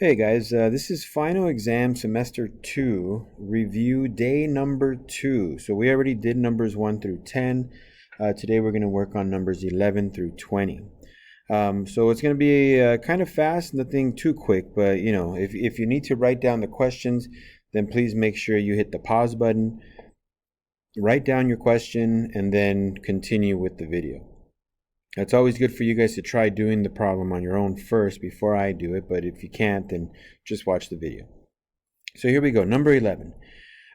Hey guys, this is final exam semester 2, review day number 2. So we already did numbers 1 through 10. Today we're going to work on numbers 11 through 20. So it's going to be kind of fast, nothing too quick, but if you need to write down the questions, then please make sure you hit the pause button, write down your question, and then continue with the video. It's always good for you guys to try doing the problem on your own first before I do it, but if you can't, then just watch the video. So here we go, number 11.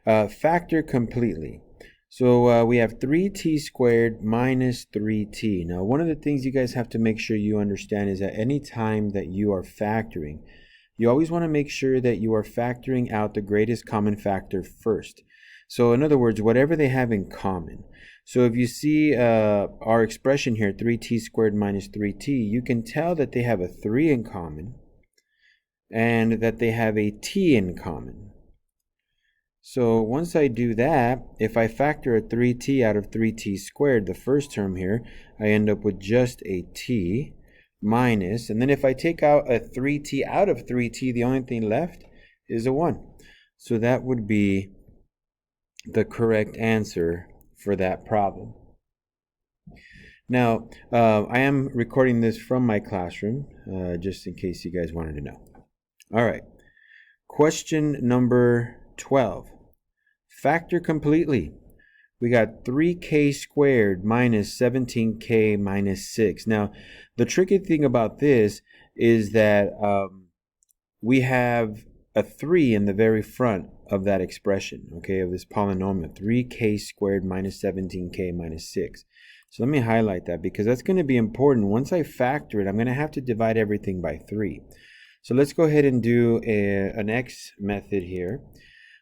Factor completely. So we have 3t squared minus 3t. Now, one of the things you guys have to make sure you understand is that any time that you are factoring, you always want to make sure that you are factoring out the greatest common factor first. So in other words, whatever they have in common. So if you see our expression here, 3t squared minus 3t, you can tell that they have a 3 in common and that they have a t in common. So once I do that, if I factor a 3t out of 3t squared, the first term here, I end up with just a t minus, and then if I take out a 3t out of 3t, the only thing left is a 1. So that would be the correct answer for that problem. Now, I am recording this from my classroom, just in case you guys wanted to know. All right, question number 12. Factor completely. We got 3k squared minus 17k minus 6. Now, the tricky thing about this is that we have a 3 in the very front of that expression, okay, of this polynomial, 3k squared minus 17k minus 6. So let me highlight that because that's going to be important. Once I factor it, I'm going to have to divide everything by 3. So let's go ahead and do an x method here.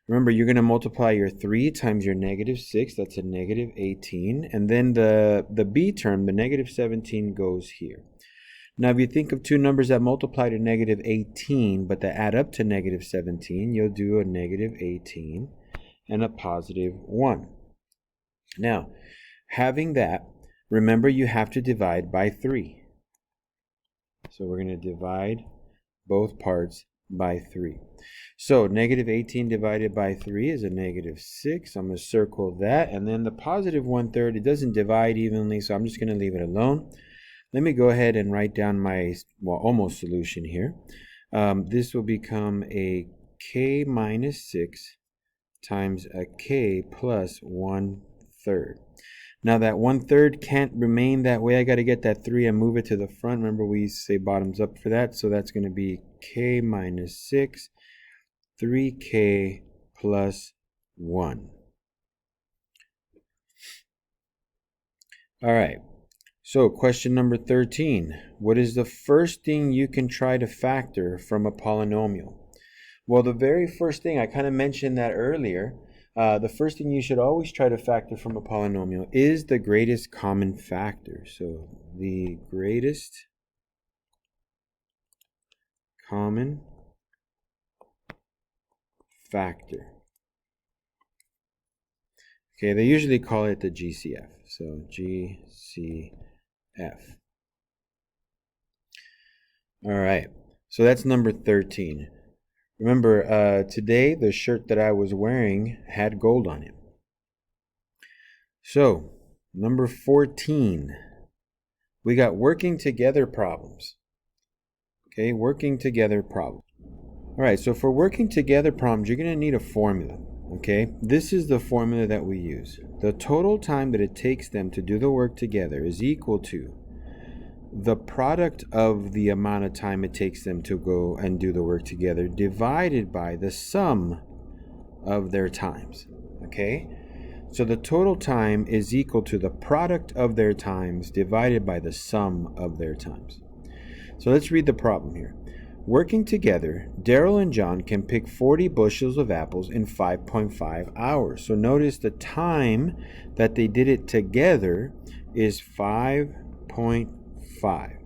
Remember, you're going to multiply your 3 times your negative 6. That's a negative 18. And then the b term, the negative 17, goes here. Now, if you think of two numbers that multiply to negative 18, but that add up to negative 17, you'll do a negative 18 and a positive 1. Now, having that, remember you have to divide by 3. So we're going to divide both parts by 3. So negative 18 divided by 3 is a negative 6. I'm going to circle that. And then the positive 1/3, it doesn't divide evenly, so I'm just going to leave it alone. Let me go ahead and write down my, almost solution here. This will become a k minus 6 times a k plus 1/3. Now that 1/3 can't remain that way. I got to get that 3 and move it to the front. Remember, we say bottoms up for that. So that's going to be k minus 6, 3k plus 1. All right. So question number 13, what is the first thing you can try to factor from a polynomial? Well, the very first thing, I kind of mentioned that earlier, the first thing you should always try to factor from a polynomial is the greatest common factor. So the greatest common factor. Okay, they usually call it the GCF. So GCF. All right, so that's number 13. Remember, today the shirt that I was wearing had gold on it. So, number 14, we got working together problems. Okay, working together problems. All right, so for working together problems, you're going to need a formula. Okay, this is the formula that we use. The total time that it takes them to do the work together is equal to the product of the amount of time it takes them to go and do the work together divided by the sum of their times. Okay, so the total time is equal to the product of their times divided by the sum of their times. So let's read the problem here. Working together, Daryl and John can pick 40 bushels of apples in 5.5 hours. So notice the time that they did it together is 5.5.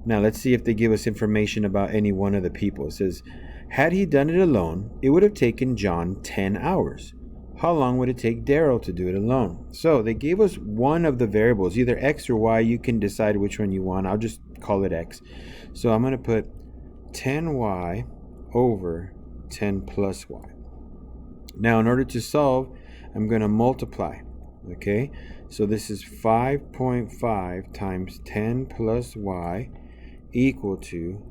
Now let's see if they give us information about any one of the people. It says, had he done it alone, it would have taken John 10 hours. How long would it take Daryl to do it alone? So they gave us one of the variables, either X or Y. You can decide which one you want. I'll just call it X. So I'm going to put 10y over 10 plus y. Now, in order to solve, I'm going to multiply. Okay, so this is 5.5 times 10 plus y equal to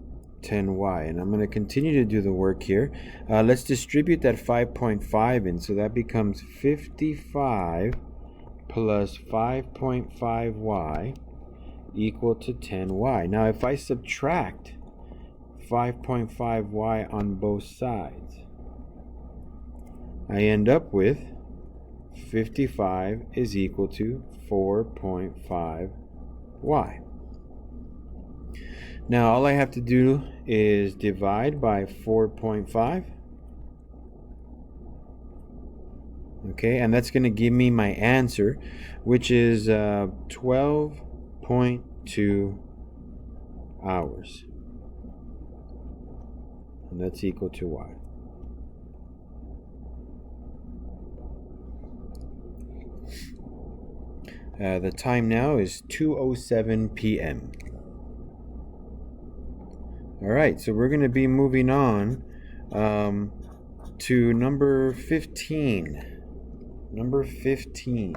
10y. And I'm going to continue to do the work here. Let's distribute that 5.5 in. So that becomes 55 plus 5.5y equal to 10y. Now, if I subtract 5.5y on both sides, I end up with 55 is equal to 4.5y. Now all I have to do is divide by 4.5. Okay, and that's going to give me my answer, which is 12.2 hours. And that's equal to y. The time now is 2:07 p.m. All right, so we're going to be moving on to number 15. Number 15.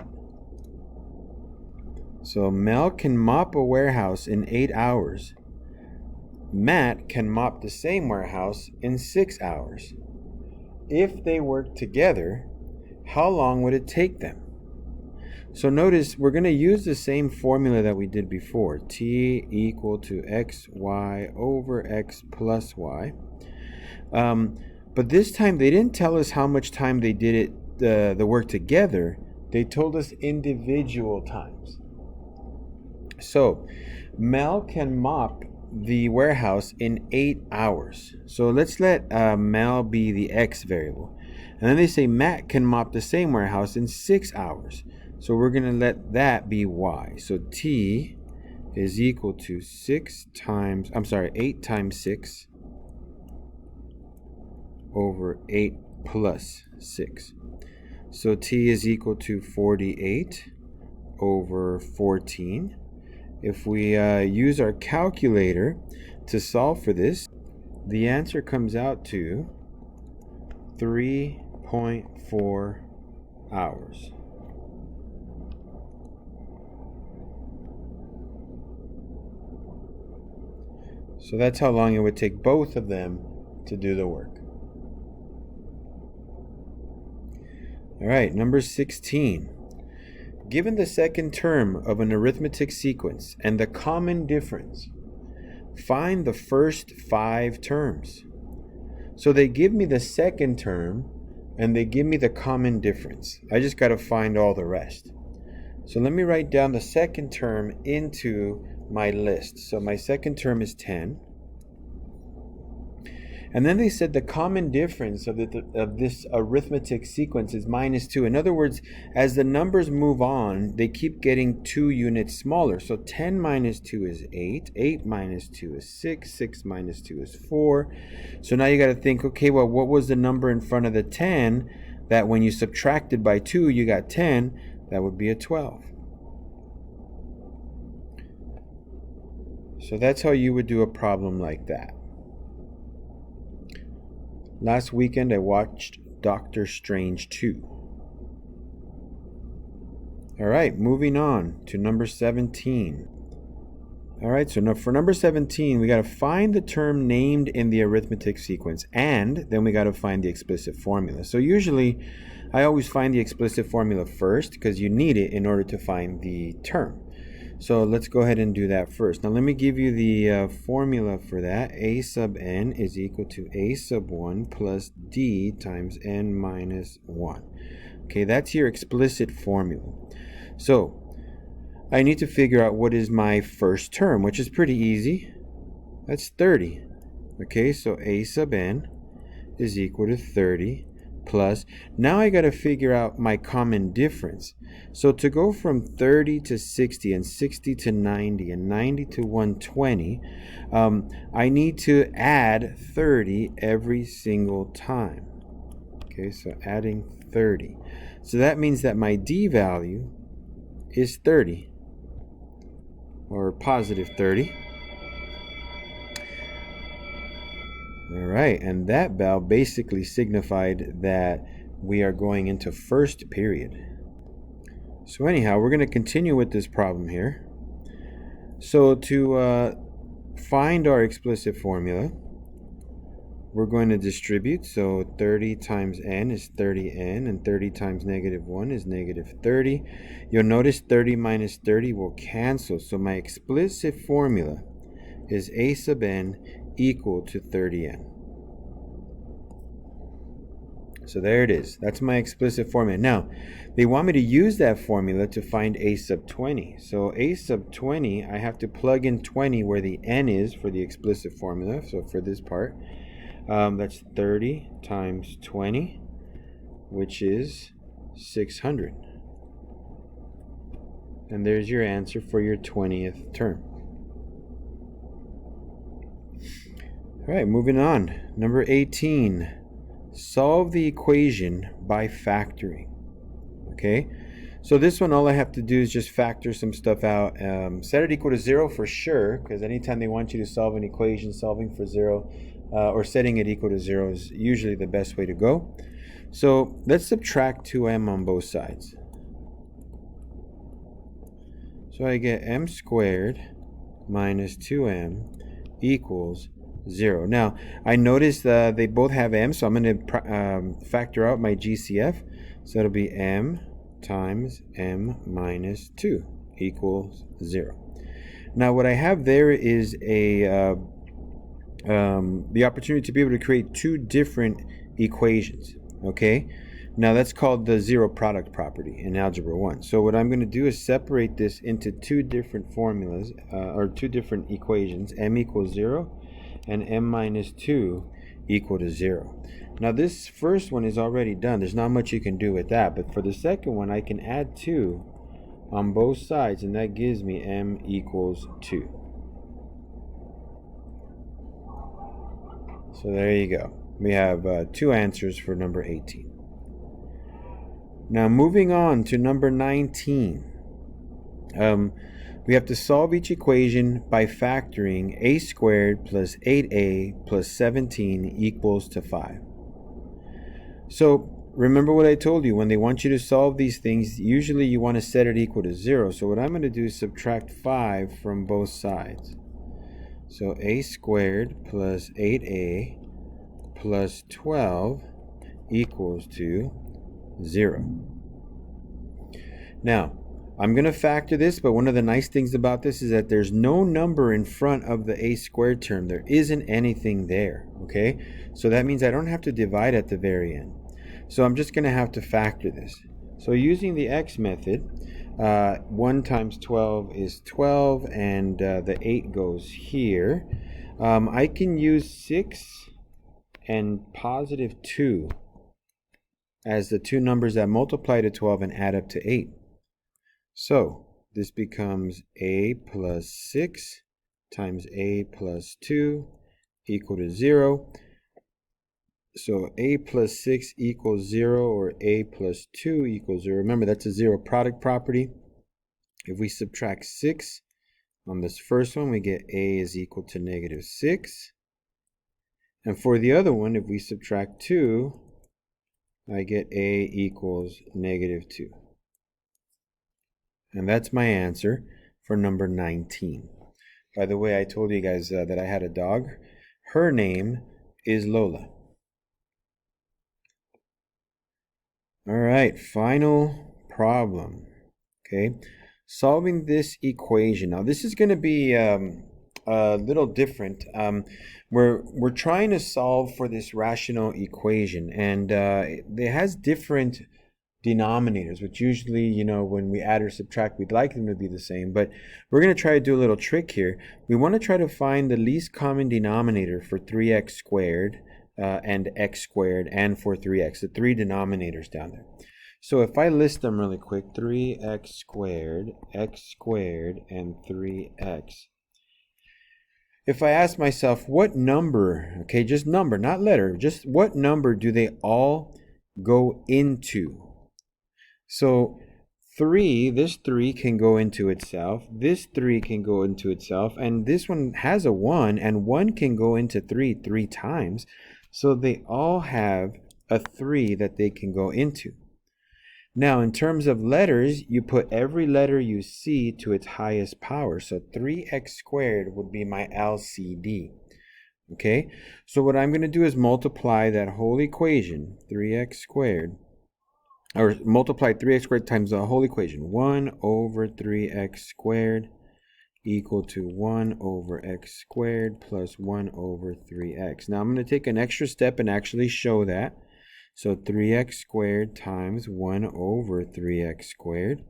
So Mel can mop a warehouse in 8 hours. Matt can mop the same warehouse in 6 hours. If they work together, how long would it take them? So notice we're going to use the same formula that we did before. T equal to xy over x plus y. But this time they didn't tell us how much time they did it, the work together. They told us individual times. So Mel can mop the warehouse in 8 hours. So let's let Mel be the x variable. And then they say Matt can mop the same warehouse in 6 hours. So we're going to let that be y. So T is equal to 8 times 6 over 8 plus 6. So T is equal to 48 over 14. If we use our calculator to solve for this, the answer comes out to 3.4 hours. So that's how long it would take both of them to do the work. All right, number 16. Given the second term of an arithmetic sequence and the common difference, find the first 5 terms. So they give me the second term and they give me the common difference. I just got to find all the rest. So let me write down the second term into my list. So my second term is 10. And then they said the common difference of this arithmetic sequence is -2. In other words, as the numbers move on, they keep getting 2 units smaller. So 10 minus 2 is 8. 8 minus 2 is 6. 6 minus 2 is 4. So now you got to think, okay, well, what was the number in front of the 10 that when you subtracted by 2, you got 10? That would be a 12. So that's how you would do a problem like that. Last weekend, I watched Doctor Strange 2. All right, moving on to number 17. All right, so for number 17, we got to find the term named in the arithmetic sequence, and then we got to find the explicit formula. So usually, I always find the explicit formula first because you need it in order to find the term. So let's go ahead and do that first. Now let me give you the formula for that. A sub n is equal to a sub 1 plus d times n minus 1. Okay, that's your explicit formula. So I need to figure out what is my first term, which is pretty easy. That's 30. Okay, so a sub n is equal to 30 plus. Now I got to figure out my common difference. So to go from 30 to 60 and 60 to 90 and 90 to 120, I need to add 30 every single time. Okay, so adding 30. So that means that my d value is 30, or positive 30. All right, and that bell basically signified that we are going into first period. So anyhow, we're going to continue with this problem here. So to find our explicit formula, we're going to distribute. So 30 times n is 30n, and 30 times -1 is -30. You'll notice 30 minus 30 will cancel. So my explicit formula is a sub n equal to 30n. So there it is. That's my explicit formula. Now, they want me to use that formula to find a sub 20. So a sub 20, I have to plug in 20 where the n is for the explicit formula. So for this part, that's 30 times 20, which is 600. And there's your answer for your 20th term. All right, moving on. Number 18. Solve the equation by factoring. Okay, so this one, all I have to do is just factor some stuff out. Set it equal to 0 for sure, because anytime they want you to solve an equation, solving for 0 or setting it equal to 0 is usually the best way to go. So let's subtract 2m on both sides. So I get m squared minus 2m equals 0. Now, I noticed they both have m, so I'm going to factor out my GCF. So it'll be m times m minus 2 equals 0. Now, what I have there is the opportunity to be able to create two different equations. Okay? Now, that's called the zero product property in Algebra 1. So what I'm going to do is separate this into two different formulas, or two different equations, m equals 0 and m minus 2 equal to 0. Now this first one is already done. There's not much you can do with that. But for the second one, I can add 2 on both sides, and that gives me m equals 2. So there you go. We have two answers for number 18. Now moving on to number 19. We have to solve each equation by factoring a squared plus 8a plus 17 equals to 5. So remember what I told you, when they want you to solve these things, usually you want to set it equal to 0. So what I'm going to do is subtract 5 from both sides. So a squared plus 8a plus 12 equals to 0. Now, I'm going to factor this, but one of the nice things about this is that there's no number in front of the a squared term. There isn't anything there, okay? So that means I don't have to divide at the very end. So I'm just going to have to factor this. So using the x method, 1 times 12 is 12, and the 8 goes here. I can use 6 and positive 2 as the two numbers that multiply to 12 and add up to 8. So this becomes a plus 6 times a plus 2 equal to 0. So a plus 6 equals 0, or a plus 2 equals 0. Remember, that's a zero product property. If we subtract 6 on this first one, we get a is equal to -6. And for the other one, if we subtract 2, I get a equals -2. And that's my answer for number 19. By the way, I told you guys that I had a dog. Her name is Lola. All right, final problem. Okay, solving this equation. Now, this is going to be a little different. We're trying to solve for this rational equation, and it has different denominators, which usually, you know, when we add or subtract, we'd like them to be the same, but we're going to try to do a little trick here. We want to try to find the least common denominator for 3x squared and x squared, and for 3x, the three denominators down there. So if I list them really quick, 3x squared, x squared, and 3x. If I ask myself, what number, okay, just number, not letter, just what number do they all go into? So this 3 can go into itself, this 3 can go into itself, and this one has a 1, and 1 can go into 3 times. So they all have a 3 that they can go into. Now, in terms of letters, you put every letter you see to its highest power. So 3x squared would be my LCD. Okay, so what I'm going to do is multiply that whole equation, 3x squared, or multiply 3x squared times the whole equation, 1 over 3x squared equal to 1 over x squared plus 1 over 3x. Now I'm going to take an extra step and actually show that. So 3x squared times 1 over 3x squared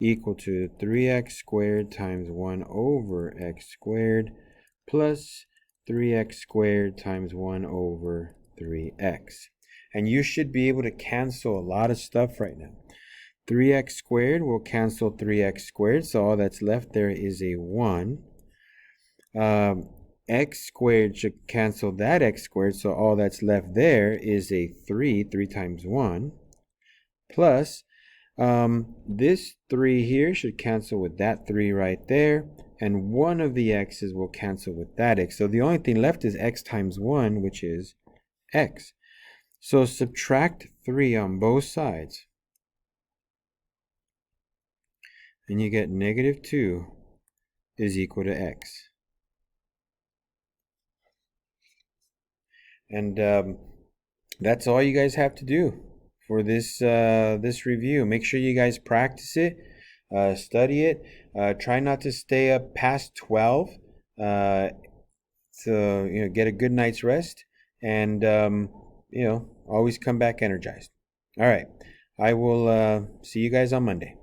equal to 3x squared times 1 over x squared plus 3x squared times 1 over 3x. And you should be able to cancel a lot of stuff right now. 3x squared will cancel 3x squared, so all that's left there is a 1. X squared should cancel that x squared, so all that's left there is a 3 times 1, plus this 3 here should cancel with that 3 right there, and one of the x's will cancel with that x. So the only thing left is x times 1, which is x. So subtract 3 on both sides, and you get negative 2 is equal to x. And that's all you guys have to do for this this review. Make sure you guys practice it, study it. Try not to stay up past 12 to get a good night's rest, and always come back energized. All right, I will see you guys on Monday.